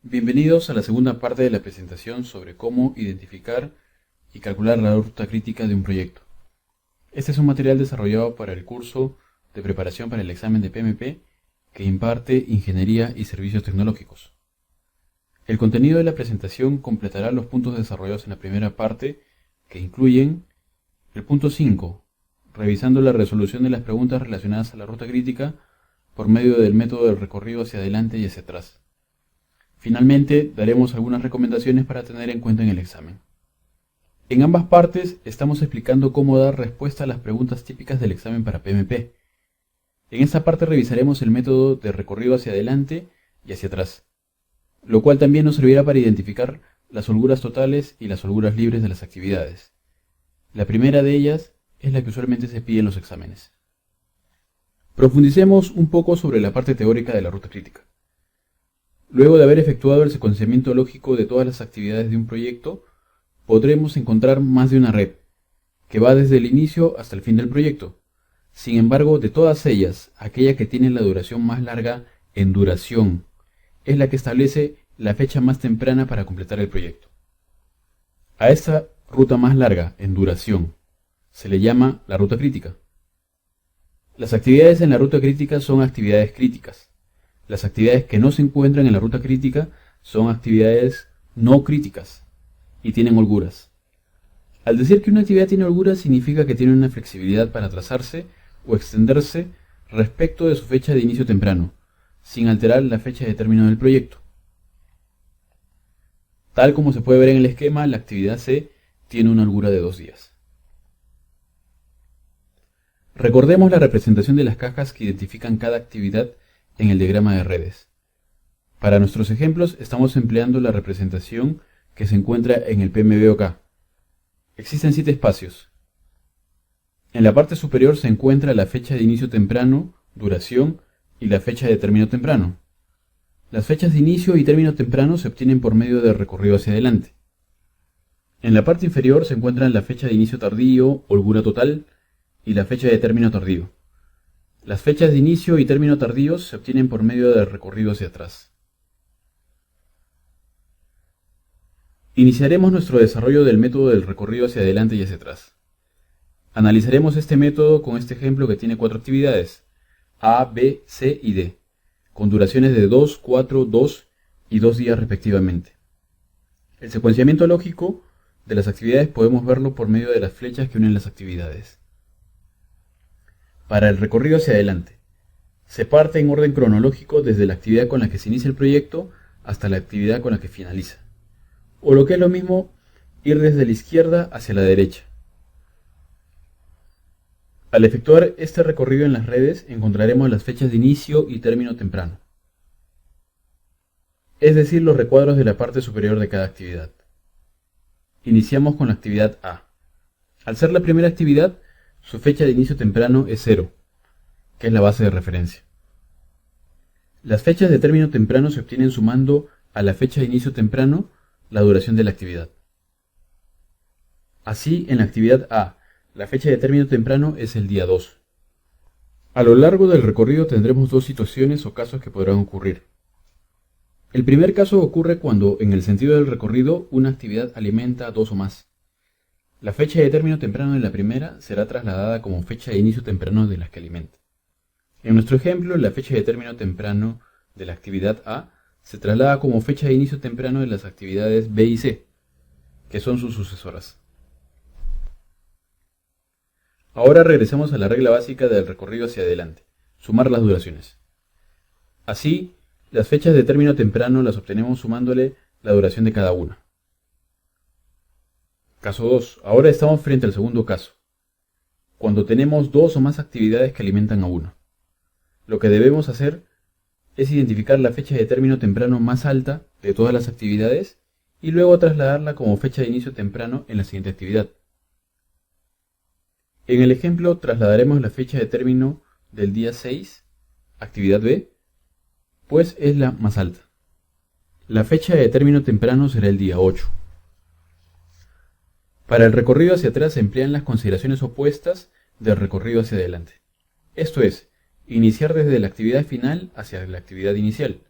Bienvenidos a la segunda parte de la presentación sobre cómo identificar y calcular la ruta crítica de un proyecto. Este es un material desarrollado para el curso de preparación para el examen de PMP que imparte Ingeniería y Servicios Tecnológicos. El contenido de la presentación completará los puntos desarrollados en la primera parte, que incluyen el punto 5, revisando la resolución de las preguntas relacionadas a la ruta crítica por medio del método del recorrido hacia adelante y hacia atrás. Finalmente, daremos algunas recomendaciones para tener en cuenta en el examen. En ambas partes estamos explicando cómo dar respuesta a las preguntas típicas del examen para PMP. En esta parte revisaremos el método de recorrido hacia adelante y hacia atrás, lo cual también nos servirá para identificar las holguras totales y las holguras libres de las actividades. La primera de ellas es la que usualmente se pide en los exámenes. Profundicemos un poco sobre la parte teórica de la ruta crítica. Luego de haber efectuado el secuenciamiento lógico de todas las actividades de un proyecto, podremos encontrar más de una red, que va desde el inicio hasta el fin del proyecto. Sin embargo, de todas ellas, aquella que tiene la duración más larga en duración es la que establece la fecha más temprana para completar el proyecto. A esta ruta más larga en duración se le llama la ruta crítica. Las actividades en la ruta crítica son actividades críticas. Las actividades que no se encuentran en la ruta crítica son actividades no críticas y tienen holguras. Al decir que una actividad tiene holguras significa que tiene una flexibilidad para atrasarse o extenderse respecto de su fecha de inicio temprano, sin alterar la fecha de término del proyecto. Tal como se puede ver en el esquema, la actividad C tiene una holgura de 2 días. Recordemos la representación de las cajas que identifican cada actividad en el diagrama de redes. Para nuestros ejemplos estamos empleando la representación que se encuentra en el PMBOK. Existen 7 espacios. En la parte superior se encuentra la fecha de inicio temprano, duración y la fecha de término temprano. Las fechas de inicio y término temprano se obtienen por medio del recorrido hacia adelante. En la parte inferior se encuentran la fecha de inicio tardío, holgura total, y la fecha de término tardío. Las fechas de inicio y término tardíos se obtienen por medio del recorrido hacia atrás. Iniciaremos nuestro desarrollo del método del recorrido hacia adelante y hacia atrás. Analizaremos este método con este ejemplo que tiene 4 actividades, A, B, C y D, con duraciones de 2, 4, 2 y 2 días respectivamente. El secuenciamiento lógico de las actividades podemos verlo por medio de las flechas que unen las actividades. Para el recorrido hacia adelante, se parte en orden cronológico desde la actividad con la que se inicia el proyecto hasta la actividad con la que finaliza. O lo que es lo mismo, ir desde la izquierda hacia la derecha. Al efectuar este recorrido en las redes encontraremos las fechas de inicio y término temprano, es decir, los recuadros de la parte superior de cada actividad. Iniciamos con la actividad A. Al ser la primera actividad, su fecha de inicio temprano es 0, que es la base de referencia. Las fechas de término temprano se obtienen sumando a la fecha de inicio temprano la duración de la actividad. Así, en la actividad A, la fecha de término temprano es el día 2. A lo largo del recorrido tendremos 2 situaciones o casos que podrán ocurrir. El primer caso ocurre cuando, en el sentido del recorrido, una actividad alimenta a 2 o más. La fecha de término temprano de la primera será trasladada como fecha de inicio temprano de las que alimenta. En nuestro ejemplo, la fecha de término temprano de la actividad A se traslada como fecha de inicio temprano de las actividades B y C, que son sus sucesoras. Ahora regresamos a la regla básica del recorrido hacia adelante, sumar las duraciones. Así, las fechas de término temprano las obtenemos sumándole la duración de cada una. Caso 2. Ahora estamos frente al segundo caso, cuando tenemos 2 o más actividades que alimentan a una. Lo que debemos hacer es identificar la fecha de término temprano más alta de todas las actividades y luego trasladarla como fecha de inicio temprano en la siguiente actividad. En el ejemplo trasladaremos la fecha de término del día 6, actividad B, pues es la más alta. La fecha de término temprano será el día 8. Para el recorrido hacia atrás se emplean las consideraciones opuestas del recorrido hacia adelante. Esto es, iniciar desde la actividad final hacia la actividad inicial.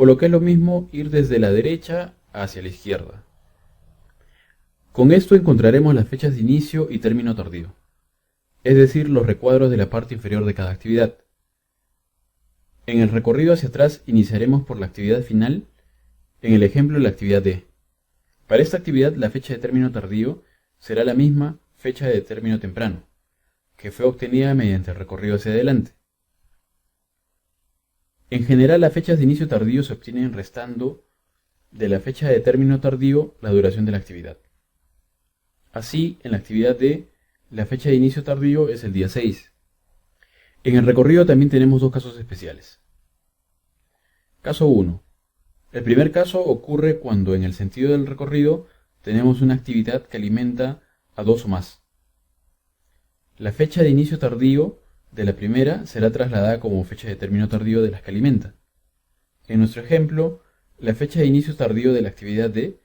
o lo que es lo mismo, ir desde la derecha hacia la izquierda. Con esto encontraremos las fechas de inicio y término tardío, es decir, los recuadros de la parte inferior de cada actividad. En el recorrido hacia atrás iniciaremos por la actividad final, en el ejemplo la actividad D. Para esta actividad la fecha de término tardío será la misma fecha de término temprano, que fue obtenida mediante el recorrido hacia adelante. En general las fechas de inicio tardío se obtienen restando de la fecha de término tardío la duración de la actividad. Así, en la actividad D, la fecha de inicio tardío es el día 6. En el recorrido también tenemos dos casos especiales. Caso 1. El primer caso ocurre cuando en el sentido del recorrido tenemos una actividad que alimenta a dos o más. La fecha de inicio tardío de la primera será trasladada como fecha de término tardío de las que alimenta. En nuestro ejemplo, la fecha de inicio tardío de la actividad D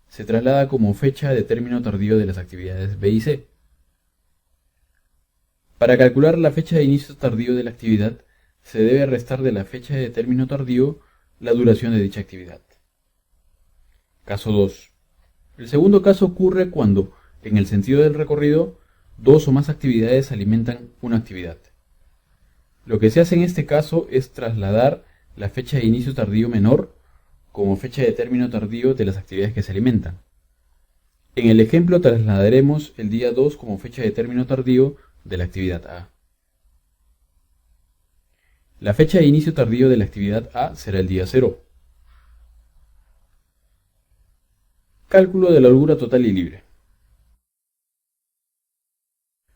se traslada como fecha de término tardío de las actividades B y C. Para calcular la fecha de inicio tardío de la actividad, se debe restar de la fecha de término tardío la duración de dicha actividad. Caso 2. El segundo caso ocurre cuando, en el sentido del recorrido, dos o más actividades alimentan una actividad. Lo que se hace en este caso es trasladar la fecha de inicio tardío menor como fecha de término tardío de las actividades que se alimentan. En el ejemplo trasladaremos el día 2 como fecha de término tardío de la actividad A. La fecha de inicio tardío de la actividad A será el día 0. Cálculo de la holgura total y libre.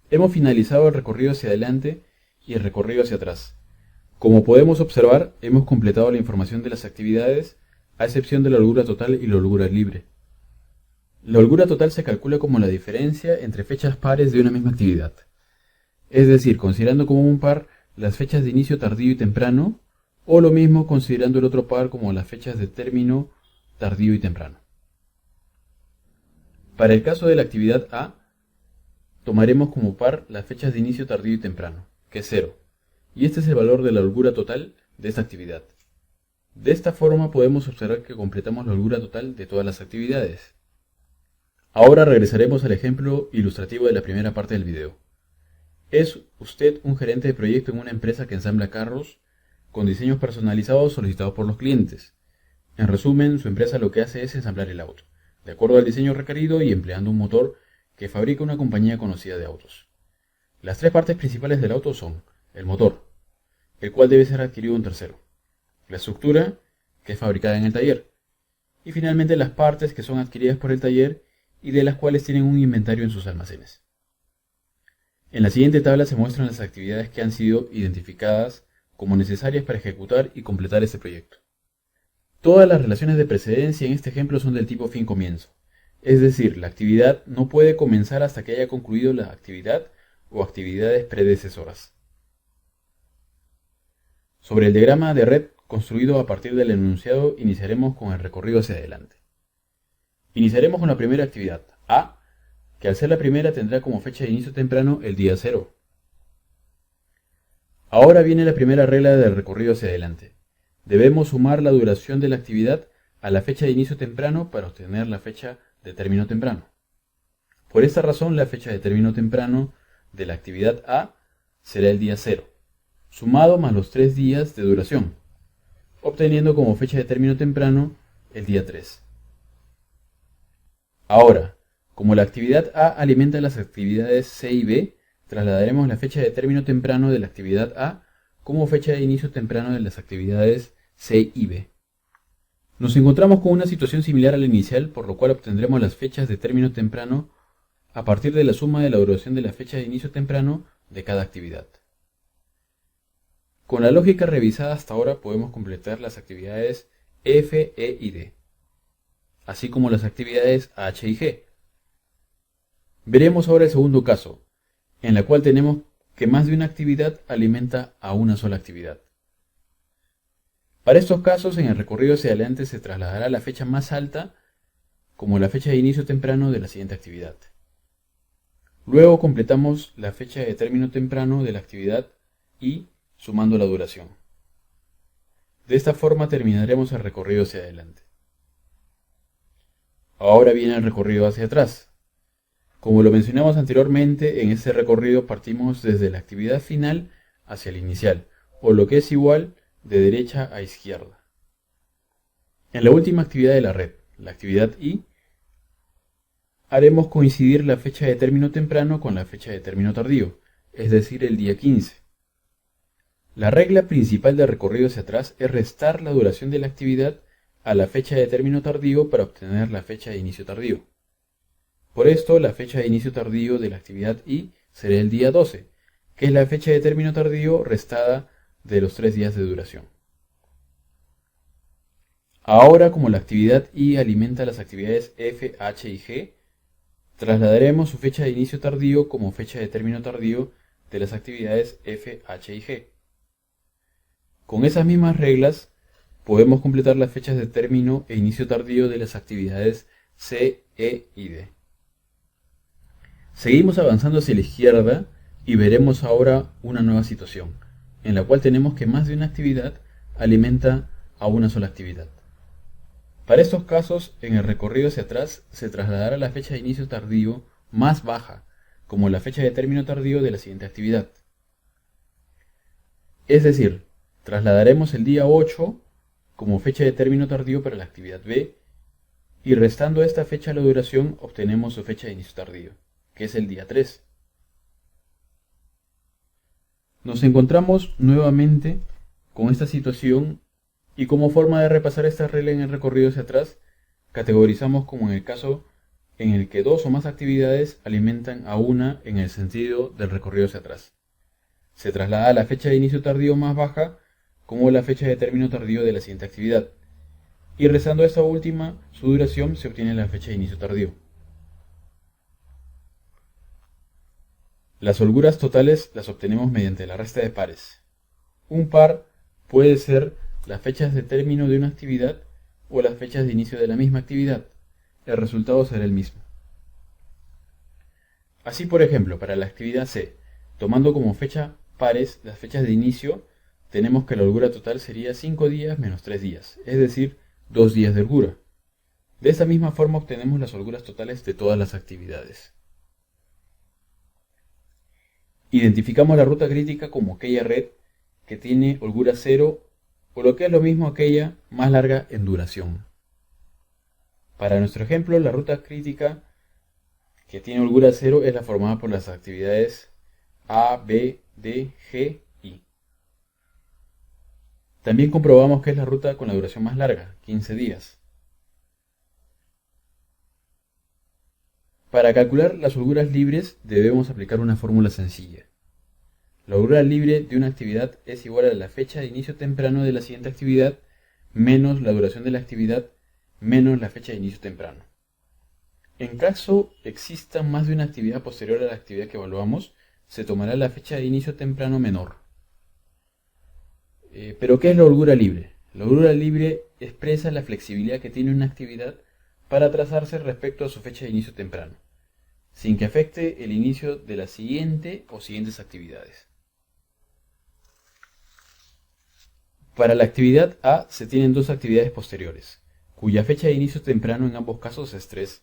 Hemos finalizado el recorrido hacia adelante y el recorrido hacia atrás. Como podemos observar, hemos completado la información de las actividades, a excepción de la holgura total y la holgura libre. La holgura total se calcula como la diferencia entre fechas pares de una misma actividad. Es decir, considerando como un par las fechas de inicio tardío y temprano, o lo mismo considerando el otro par como las fechas de término tardío y temprano. Para el caso de la actividad A, tomaremos como par las fechas de inicio tardío y temprano, que es 0, y este es el valor de la holgura total de esta actividad. De esta forma podemos observar que completamos la holgura total de todas las actividades. Ahora regresaremos al ejemplo ilustrativo de la primera parte del video. ¿Es usted un gerente de proyecto en una empresa que ensambla carros con diseños personalizados solicitados por los clientes? En resumen, su empresa lo que hace es ensamblar el auto, de acuerdo al diseño requerido y empleando un motor que fabrica una compañía conocida de autos. Las tres partes principales del auto son el motor, el cual debe ser adquirido de un tercero, la estructura, que es fabricada en el taller, y finalmente las partes que son adquiridas por el taller y de las cuales tienen un inventario en sus almacenes. En la siguiente tabla se muestran las actividades que han sido identificadas como necesarias para ejecutar y completar este proyecto. Todas las relaciones de precedencia en este ejemplo son del tipo fin-comienzo, es decir, la actividad no puede comenzar hasta que haya concluido la actividad o actividades predecesoras. Sobre el diagrama de red construido a partir del enunciado, iniciaremos con el recorrido hacia adelante. Iniciaremos con la primera actividad, A, que al ser la primera tendrá como fecha de inicio temprano el día 0. Ahora viene la primera regla del recorrido hacia adelante. Debemos sumar la duración de la actividad a la fecha de inicio temprano para obtener la fecha de término temprano. Por esta razón, la fecha de término temprano de la actividad A será el día 0, sumado más los 3 días de duración, obteniendo como fecha de término temprano el día 3. Ahora, como la actividad A alimenta las actividades C y B, trasladaremos la fecha de término temprano de la actividad A como fecha de inicio temprano de las actividades C y B. Nos encontramos con una situación similar a la inicial, por lo cual obtendremos las fechas de término temprano a partir de la suma de la duración de la fecha de inicio temprano de cada actividad. Con la lógica revisada hasta ahora podemos completar las actividades F, E y D, así como las actividades H y G. Veremos ahora el segundo caso, en la cual tenemos que más de una actividad alimenta a una sola actividad. Para estos casos, en el recorrido hacia adelante se trasladará la fecha más alta como la fecha de inicio temprano de la siguiente actividad. Luego completamos la fecha de término temprano de la actividad y sumando la duración. De esta forma terminaremos el recorrido hacia adelante. Ahora viene el recorrido hacia atrás. Como lo mencionamos anteriormente, en este recorrido partimos desde la actividad final hacia la inicial, o lo que es igual, de derecha a izquierda. En la última actividad de la red, la actividad I, haremos coincidir la fecha de término temprano con la fecha de término tardío, es decir, el día 15. La regla principal del recorrido hacia atrás es restar la duración de la actividad a la fecha de término tardío para obtener la fecha de inicio tardío. Por esto, la fecha de inicio tardío de la actividad I será el día 12, que es la fecha de término tardío restada de los 3 días de duración. Ahora, como la actividad I alimenta las actividades F, H y G, trasladaremos su fecha de inicio tardío como fecha de término tardío de las actividades F, H y G. Con esas mismas reglas, podemos completar las fechas de término e inicio tardío de las actividades C, E y D. Seguimos avanzando hacia la izquierda y veremos ahora una nueva situación, en la cual tenemos que más de una actividad alimenta a una sola actividad. Para estos casos, en el recorrido hacia atrás se trasladará la fecha de inicio tardío más baja, como la fecha de término tardío de la siguiente actividad. Es decir, trasladaremos el día 8 como fecha de término tardío para la actividad B, y restando a esta fecha la duración obtenemos su fecha de inicio tardío, que es el día 3. Nos encontramos nuevamente con esta situación y como forma de repasar esta regla en el recorrido hacia atrás, categorizamos como en el caso en el que 2 o más actividades alimentan a una en el sentido del recorrido hacia atrás. Se traslada la fecha de inicio tardío más baja como la fecha de término tardío de la siguiente actividad, y restando a esta última su duración se obtiene la fecha de inicio tardío. Las holguras totales las obtenemos mediante la resta de pares. Un par puede ser las fechas de término de una actividad o las fechas de inicio de la misma actividad. El resultado será el mismo. Así, por ejemplo, para la actividad C, tomando como fecha pares las fechas de inicio, tenemos que la holgura total sería 5 días menos 3 días, es decir, 2 días de holgura. De esta misma forma obtenemos las holguras totales de todas las actividades. Identificamos la ruta crítica como aquella red que tiene holgura 0 o lo que es lo mismo aquella más larga en duración. Para nuestro ejemplo, la ruta crítica que tiene holgura 0 es la formada por las actividades A, B, D, G, I. También comprobamos que es la ruta con la duración más larga, 15 días. Para calcular las holguras libres debemos aplicar una fórmula sencilla. La holgura libre de una actividad es igual a la fecha de inicio temprano de la siguiente actividad menos la duración de la actividad menos la fecha de inicio temprano. En caso exista más de una actividad posterior a la actividad que evaluamos, se tomará la fecha de inicio temprano menor. ¿Pero qué es la holgura libre? La holgura libre expresa la flexibilidad que tiene una actividad para trazarse respecto a su fecha de inicio temprano, sin que afecte el inicio de la siguiente o siguientes actividades. Para la actividad A se tienen 2 actividades posteriores, cuya fecha de inicio temprano en ambos casos es 3.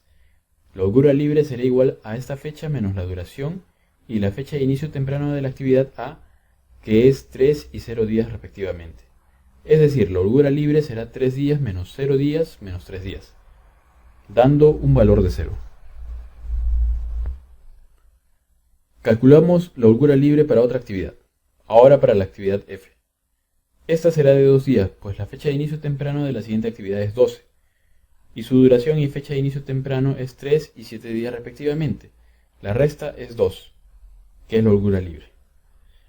La holgura libre será igual a esta fecha menos la duración y la fecha de inicio temprano de la actividad A, que es 3 y 0 días respectivamente. Es decir, la holgura libre será 3 días menos 0 días menos 3 días, dando un valor de 0. Calculamos la holgura libre para otra actividad, ahora para la actividad F. Esta será de 2 días, pues la fecha de inicio temprano de la siguiente actividad es 12, y su duración y fecha de inicio temprano es 3 y 7 días respectivamente. La resta es 2, que es la holgura libre.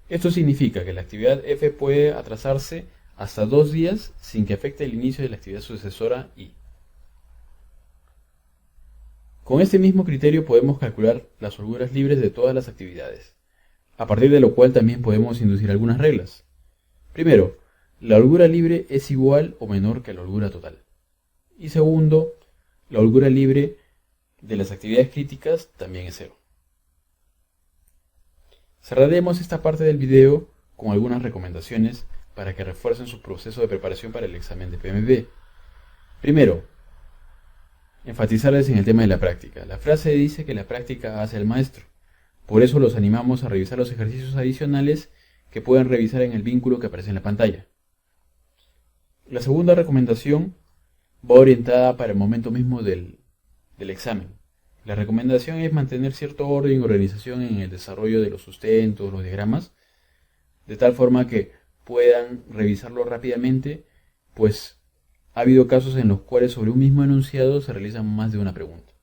Esto significa que la actividad F puede atrasarse hasta 2 días sin que afecte el inicio de la actividad sucesora I. Con este mismo criterio podemos calcular las holguras libres de todas las actividades, a partir de lo cual también podemos inducir algunas reglas. Primero, la holgura libre es igual o menor que la holgura total. Y segundo, la holgura libre de las actividades críticas también es 0. Cerraremos esta parte del video con algunas recomendaciones para que refuercen su proceso de preparación para el examen de PMP. Primero, enfatizarles en el tema de la práctica. La frase dice que la práctica hace al maestro. Por eso los animamos a revisar los ejercicios adicionales que pueden revisar en el vínculo que aparece en la pantalla. La segunda recomendación va orientada para el momento mismo del examen. La recomendación es mantener cierto orden y organización en el desarrollo de los sustentos, los diagramas, de tal forma que puedan revisarlo rápidamente, pues ha habido casos en los cuales sobre un mismo enunciado se realizan más de una pregunta.